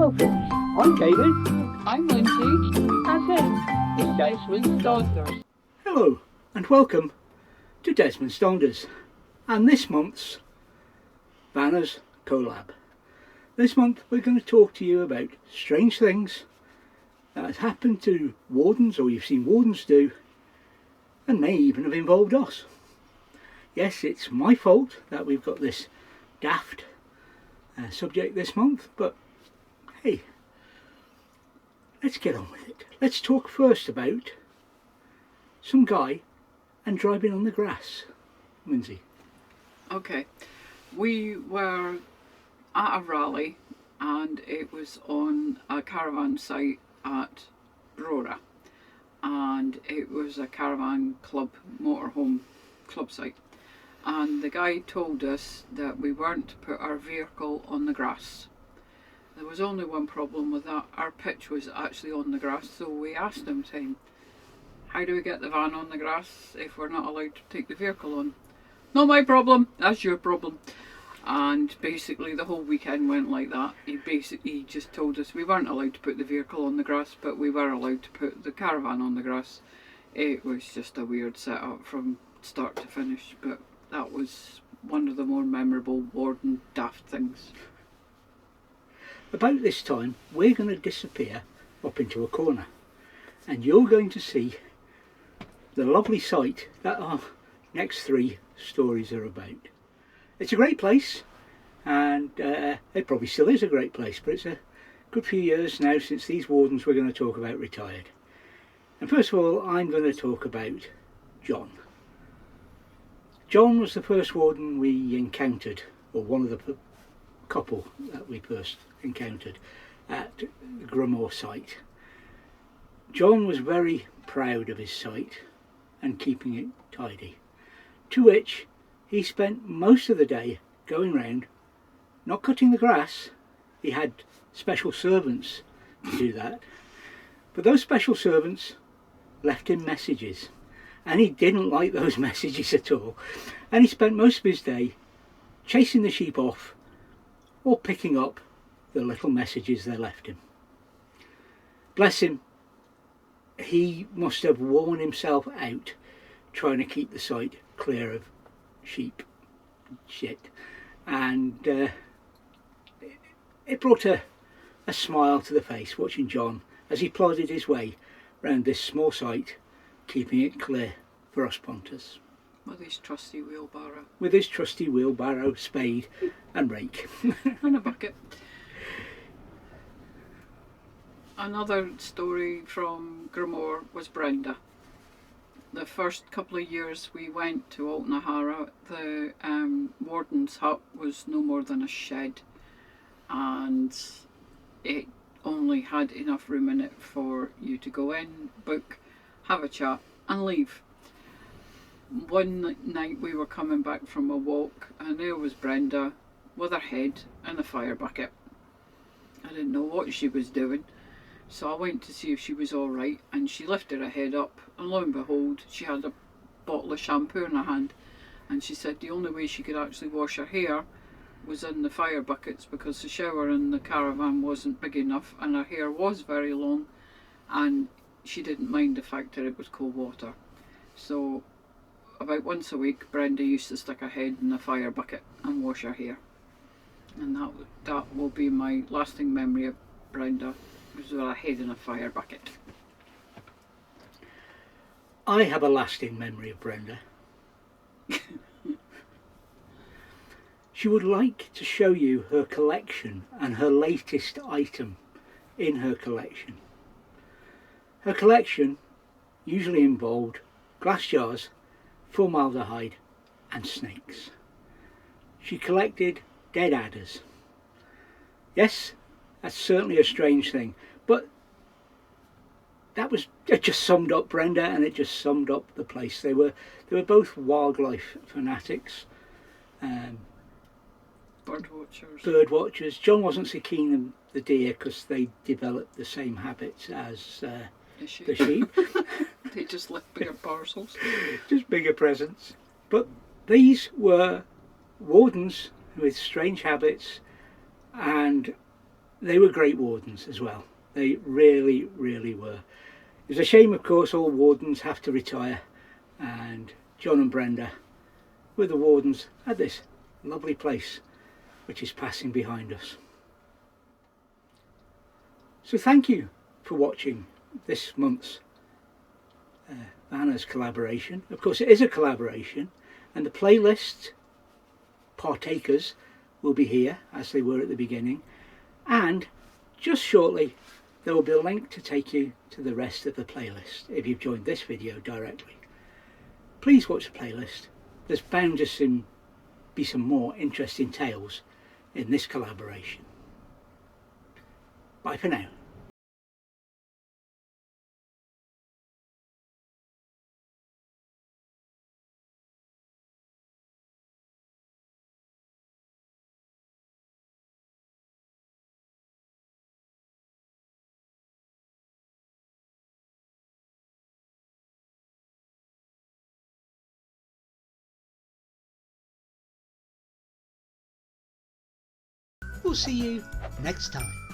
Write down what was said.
Welcome. I'm David. I'm Lindsay. And this is Desmonds, Donders. Hello and welcome to Desmonds Donders and this month's Banners Collab. This month we're going to talk to you about strange things that has happened to Wardens, or you've seen Wardens do, and may even have involved us. Yes, it's my fault that we've got this daft subject this month, but hey, let's get on with it. Let's talk first about some guy and driving on the grass. Lindsay. Okay, we were at a rally and it was on a caravan site at Rora, and it was a caravan club motorhome club site, and the guy told us that we weren't to put our vehicle on the grass. There was only one problem with that: our pitch was actually on the grass. So we asked him, saying, how do we get the van on the grass if we're not allowed to take the vehicle on? Not my problem, that's your problem. And basically the whole weekend went like that. He just told us we weren't allowed to put the vehicle on the grass, but we were allowed to put the caravan on the grass. It was just a weird setup from start to finish, but that was one of the more memorable Warden daft things. About this time we're going to disappear up into a corner and you're going to see the lovely sight that our next three stories are about. It's a great place, and it probably still is a great place, but it's a good few years now since these Wardens we're going to talk about retired. And first of all, I'm going to talk about John. John was the first Warden we encountered, or one of the couple that we first encountered at the Grumore site. John was very proud of his site and keeping it tidy, to which he spent most of the day going round, not cutting the grass. He had special servants to do that, but those special servants left him messages, and he didn't like those messages at all, and he spent most of his day chasing the sheep off or picking up the little messages they left him. Bless him, he must have worn himself out trying to keep the site clear of sheep shit, and it brought a smile to the face watching John as he plodded his way round this small site, keeping it clear for us punters. With his trusty wheelbarrow. With his trusty wheelbarrow, spade and rake. And a bucket. Another story from Grumore was Brenda. The first couple of years we went to Altnahara, the Warden's hut was no more than a shed, and it only had enough room in it for you to go in, book, have a chat and leave. One night we were coming back from a walk and there was Brenda with her head in a fire bucket. I didn't know what she was doing, so I went to see if she was alright, and she lifted her head up and lo and behold she had a bottle of shampoo in her hand, and she said the only way she could actually wash her hair was in the fire buckets because the shower in the caravan wasn't big enough and her hair was very long, and she didn't mind the fact that it was cold water. So about once a week Brenda used to stick her head in the fire bucket and wash her hair, and that will be my lasting memory of Brenda, was with her head in a fire bucket. I have a lasting memory of Brenda. She would like to show you her collection and her latest item in her collection. Her collection usually involved glass jars, formaldehyde and snakes. She collected dead adders. Yes, that's certainly a strange thing, but it just summed up Brenda, and it just summed up the place. They were both wildlife fanatics, bird watchers. John wasn't so keen on the deer because they developed the same habits as the sheep. They just left bigger parcels. Just bigger presents. But these were Wardens with strange habits, and they were great wardens as well. They really, really were. It's a shame, of course, all wardens have to retire, and John and Brenda were the wardens at this lovely place which is passing behind us. So thank you for watching this month's Manners collaboration. Of course, it is a collaboration, and the playlist partakers will be here as they were at the beginning, and just shortly there will be a link to take you to the rest of the playlist if you've joined this video directly. Please watch the playlist. There's bound to be some more interesting tales in this collaboration. Bye for now. We'll see you next time.